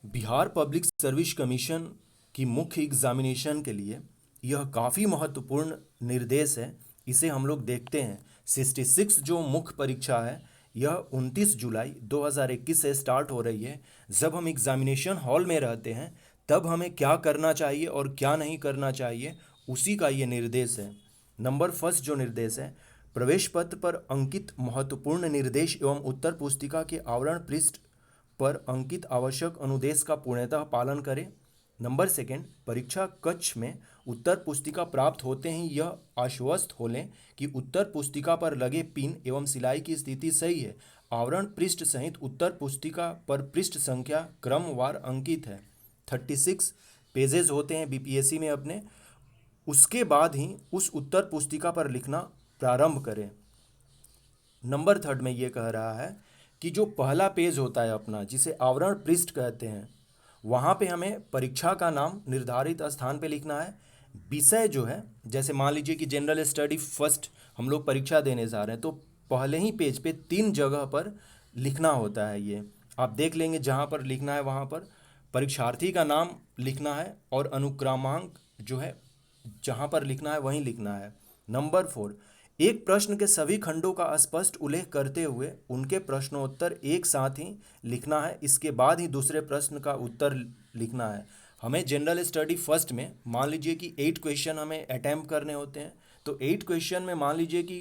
Bihar public service commission की मुख्य examination के लिए यह काफ़ी महत्वपूर्ण निर्देश है। इसे हम लोग देखते हैं। 66 जो मुख्य परीक्षा है यह 29 जुलाई 2021 से स्टार्ट हो रही है। जब हम एग्जामिनेशन हॉल में रहते हैं तब हमें क्या करना चाहिए और क्या नहीं करना चाहिए, उसी का ये निर्देश है। नंबर फर्स्ट जो निर्देश है, प्रवेश पत्र पर अंकित महत्वपूर्ण निर्देश एवं उत्तर पुस्तिका के आवरण पृष्ठ पर अंकित आवश्यक अनुदेश का पूर्णतः पालन करें। नंबर सेकेंड, परीक्षा कक्ष में उत्तर पुस्तिका प्राप्त होते ही यह आश्वस्त हो लें कि उत्तर पुस्तिका पर लगे पिन एवं सिलाई की स्थिति सही है। आवरण पृष्ठ सहित उत्तर पुस्तिका पर पृष्ठ संख्या क्रमवार अंकित है। 36 पेजेस होते हैं बीपीएससी में अपने। उसके बाद ही उस उत्तर पुस्तिका पर लिखना प्रारंभ करें। नंबर थर्ड में ये कह रहा है कि जो पहला पेज होता है अपना, जिसे आवरण पृष्ठ कहते हैं, वहाँ पे हमें परीक्षा का नाम निर्धारित स्थान पे लिखना है। विषय जो है, जैसे मान लीजिए कि जनरल स्टडी फर्स्ट हम लोग परीक्षा देने जा रहे हैं, तो पहले ही पेज पे 3 जगह पर लिखना होता है। ये आप देख लेंगे, जहाँ पर लिखना है वहाँ पर परीक्षार्थी का नाम लिखना है और अनुक्रमांक जो है जहाँ पर लिखना है वहीं लिखना है। नंबर 4, एक प्रश्न के सभी खंडों का स्पष्ट उल्लेख करते हुए उनके प्रश्नोत्तर एक साथ ही लिखना है। इसके बाद ही दूसरे प्रश्न का उत्तर लिखना है। हमें जनरल स्टडी फर्स्ट में मान लीजिए कि 8 क्वेश्चन हमें अटैम्प्ट करने होते हैं, तो 8 क्वेश्चन में मान लीजिए कि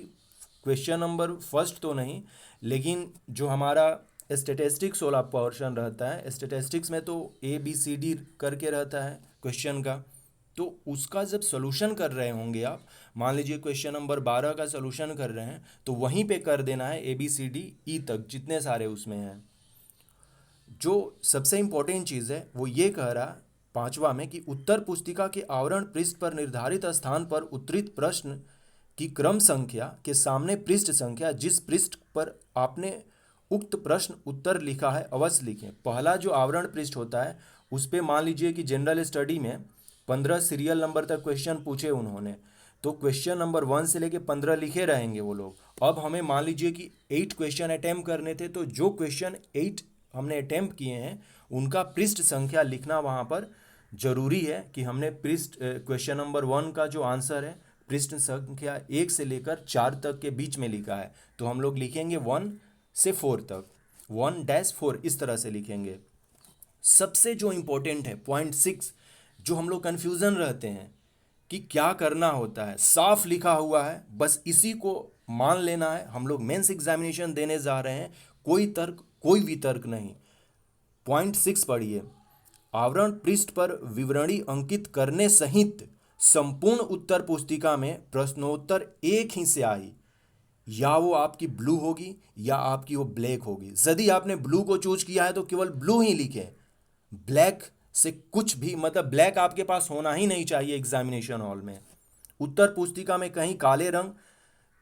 क्वेश्चन नंबर फर्स्ट तो नहीं, लेकिन जो हमारा स्टेटिस्टिक्स वाला पोर्शन रहता है, स्टेटिस्टिक्स में तो ABCD करके रहता है क्वेश्चन का, तो उसका जब सोल्यूशन कर रहे होंगे आप, मान लीजिए क्वेश्चन नंबर 12 का सोल्यूशन कर रहे हैं, तो वहीं पे कर देना है ABCD E तक जितने सारे उसमें हैं। जो सबसे इम्पोर्टेंट चीज़ है वो ये कह रहा पांचवा में कि उत्तर पुस्तिका के आवरण पृष्ठ पर निर्धारित स्थान पर उत्तरित प्रश्न की क्रम संख्या के सामने पृष्ठ संख्या जिस पृष्ठ पर आपने उक्त प्रश्न उत्तर लिखा है अवश्य लिखें। पहला जो आवरण पृष्ठ होता है उस पे मान लीजिए कि जनरल स्टडी में 15 सीरियल नंबर तक क्वेश्चन पूछे उन्होंने, तो क्वेश्चन नंबर 1 से लेके 15 लिखे रहेंगे वो लोग। अब हमें मान लीजिए कि 8 क्वेश्चन अटैम्प्ट करने थे, तो जो क्वेश्चन 8 हमने अटैम्प्ट किए हैं उनका पृष्ठ संख्या लिखना वहाँ पर जरूरी है कि हमने पृष्ठ क्वेश्चन नंबर 1 का जो आंसर है पृष्ठ संख्या 1 से लेकर 4 तक के बीच में लिखा है, तो हम लोग लिखेंगे 1 से 4 तक, 1-4 इस तरह से लिखेंगे। सबसे जो इम्पोर्टेंट है पॉइंट 6, जो हम लोग कन्फ्यूज़न रहते हैं कि क्या करना होता है, साफ लिखा हुआ है, बस इसी को मान लेना है। हम लोग मेंस एग्जामिनेशन देने जा रहे हैं, कोई तर्क कोई वितर्क नहीं। पॉइंट 6 पढ़िए, आवरण पृष्ठ पर विवरणी अंकित करने सहित संपूर्ण उत्तर पुस्तिका में प्रश्नोत्तर एक ही स्याही, या वो आपकी ब्लू होगी या आपकी वो ब्लैक होगी। यदि आपने ब्लू को चूज किया है तो केवल ब्लू ही लिखें। ब्लैक से कुछ भी, मतलब ब्लैक आपके पास होना ही नहीं चाहिए एग्जामिनेशन हॉल में। उत्तर पुस्तिका में कहीं काले रंग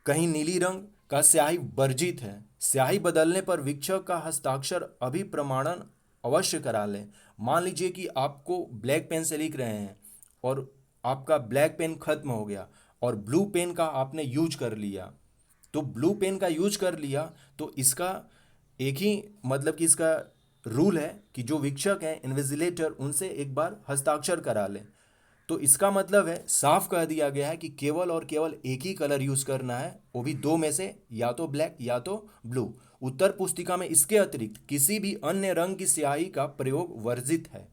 कहीं नीली रंग का स्याही वर्जित है। स्याही बदलने पर वीक्षक का हस्ताक्षर अभिप्रमाणन अवश्य करा लें। मान लीजिए कि आपको ब्लैक पेन से लिख रहे हैं और आपका ब्लैक पेन खत्म हो गया और ब्लू पेन का आपने यूज कर लिया, तो ब्लू पेन का यूज कर लिया तो इसका एक ही मतलब कि इसका रूल है कि जो वीक्षक हैं इन्विजिलेटर, उनसे एक बार हस्ताक्षर करा लें। तो इसका मतलब है, साफ कह दिया गया है कि केवल और केवल एक ही कलर यूज करना है, वो भी दो में से, या तो ब्लैक या तो ब्लू। उत्तर पुस्तिका में इसके अतिरिक्त किसी भी अन्य रंग की स्याही का प्रयोग वर्जित है।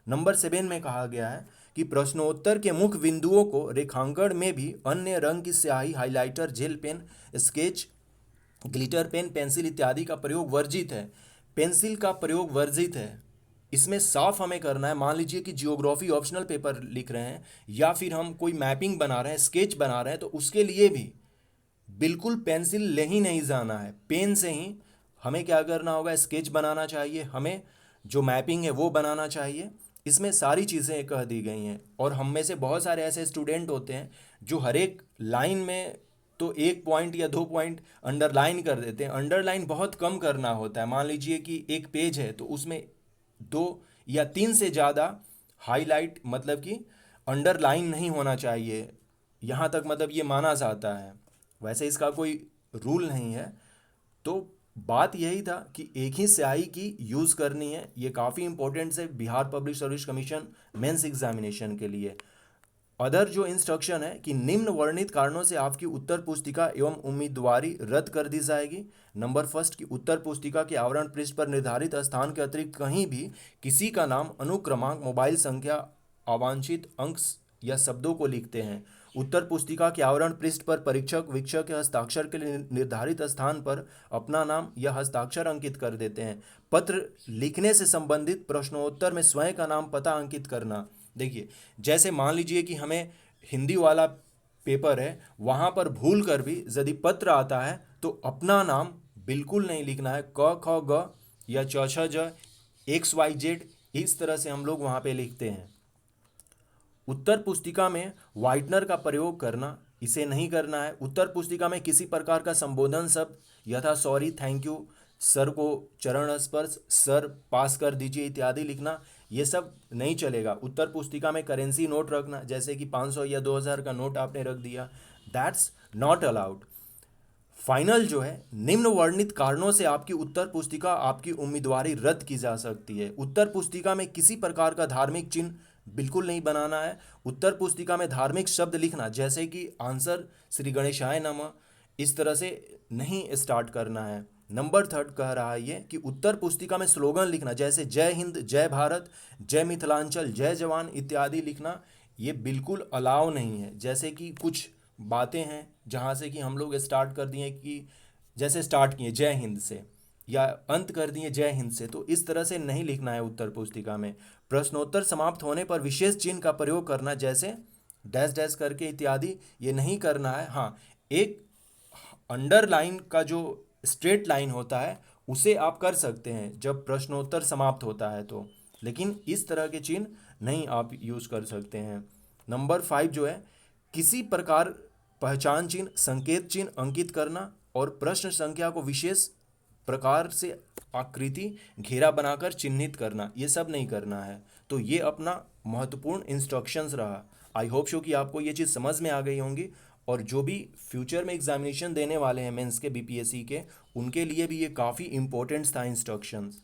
नंबर 7 में कहा गया है कि प्रश्नोत्तर के मुख्य बिंदुओं को रेखांकन में भी अन्य रंग की स्याही, highlighter, gel pen, sketch, glitter pen, pencil इत्यादि का प्रयोग वर्जित है। पेंसिल का प्रयोग वर्जित है, इसमें साफ हमें करना है। मान लीजिए कि जियोग्राफी ऑप्शनल पेपर लिख रहे हैं या फिर हम कोई मैपिंग बना रहे हैं, स्केच बना रहे हैं, तो उसके लिए भी बिल्कुल पेंसिल ले ही नहीं जाना है, पेन से ही हमें क्या करना होगा, स्केच बनाना चाहिए, हमें जो मैपिंग है वो बनाना चाहिए। इसमें सारी चीज़ें कह दी गई हैं। और हम में से बहुत सारे ऐसे स्टूडेंट होते हैं जो हर एक लाइन में तो 1 पॉइंट या 2 पॉइंट अंडरलाइन कर देते हैं। अंडरलाइन बहुत कम करना होता है। मान लीजिए कि एक पेज है तो उसमें 2 या 3 से ज़्यादा हाईलाइट, मतलब कि अंडरलाइन नहीं होना चाहिए, यहाँ तक मतलब ये माना जाता है। वैसे इसका कोई रूल नहीं है। तो बात यही था कि एक ही स्याही की यूज़ करनी है। ये काफ़ी इंपॉर्टेंट है Bihar public service commission mains examination के लिए। अदर जो इंस्ट्रक्शन है कि निम्न वर्णित कारणों से आपकी उत्तर पुस्तिका एवं उम्मीदवारी रद्द कर दी जाएगी। नंबर फर्स्ट, की उत्तर पुस्तिका के आवरण पृष्ठ पर निर्धारित स्थान के अतिरिक्त कहीं भी किसी का नाम, अनुक्रमांक, मोबाइल संख्या, अवांछित अंक या शब्दों को लिखते हैं। उत्तर पुस्तिका के आवरण पृष्ठ पर परीक्षक वीक्षक के हस्ताक्षर के लिए निर्धारित स्थान पर अपना नाम या हस्ताक्षर अंकित कर देते हैं। पत्र लिखने से संबंधित प्रश्नोत्तर में स्वयं का नाम, पता अंकित करना। देखिए, जैसे मान लीजिए कि हमें हिंदी वाला पेपर है, वहाँ पर भूल कर भी यदि पत्र आता है तो अपना नाम बिल्कुल नहीं लिखना है। क ख ग या च छ ज XYZ इस तरह से हम लोग वहाँ पे लिखते हैं। उत्तर पुस्तिका में व्हाइटनर का प्रयोग करना, इसे नहीं करना है। उत्तर पुस्तिका में किसी प्रकार का संबोधन शब्द यथा सॉरी, थैंक यू, सर को चरण स्पर्श, सर पास कर दीजिए इत्यादि लिखना, ये सब नहीं चलेगा। उत्तर पुस्तिका में करेंसी नोट रखना, जैसे कि 500 या 2000 का नोट आपने रख दिया, दैट्स नॉट अलाउड। फाइनल जो है, निम्न वर्णित कारणों से आपकी उत्तर पुस्तिका, आपकी उम्मीदवारी रद्द की जा सकती है। उत्तर पुस्तिका में किसी प्रकार का धार्मिक चिन्ह बिल्कुल नहीं बनाना है। उत्तर पुस्तिका में धार्मिक शब्द लिखना, जैसे कि आंसर श्री गणेशाय नमः, इस तरह से नहीं स्टार्ट करना है। नंबर थर्ड कह रहा है ये कि उत्तर पुस्तिका में स्लोगन लिखना, जैसे जय हिंद, जय भारत, जय मिथिलांचल, जय जवान इत्यादि लिखना, ये बिल्कुल अलाउ नहीं है। जैसे कि कुछ बातें हैं जहाँ से कि हम लोग स्टार्ट कर दिए कि जैसे स्टार्ट किए जय हिंद से या अंत कर दिए जय हिंद से, तो इस तरह से नहीं लिखना है उत्तर पुस्तिका में। प्रश्नोत्तर समाप्त होने पर विशेष चिन्ह का प्रयोग करना, जैसे डैश डैश करके इत्यादि, ये नहीं करना है। हाँ, एक अंडरलाइन का जो स्ट्रेट लाइन होता है उसे आप कर सकते हैं जब प्रश्नोत्तर समाप्त होता है तो, लेकिन इस तरह के चिन्ह नहीं आप यूज़ कर सकते हैं। नंबर 5 जो है, किसी प्रकार पहचान चिन्ह, संकेत चिन्ह अंकित करना और प्रश्न संख्या को विशेष प्रकार से आकृति घेरा बनाकर चिन्हित करना, ये सब नहीं करना है। तो ये अपना महत्वपूर्ण इंस्ट्रक्शंस रहा। आई होप शो कि आपको ये चीज़ समझ में आ गई होंगी, और जो भी फ्यूचर में एग्जामिनेशन देने वाले हैं मेंस के, बीपीएससी के, उनके लिए भी ये काफ़ी इंपॉर्टेंट था इंस्ट्रक्शंस।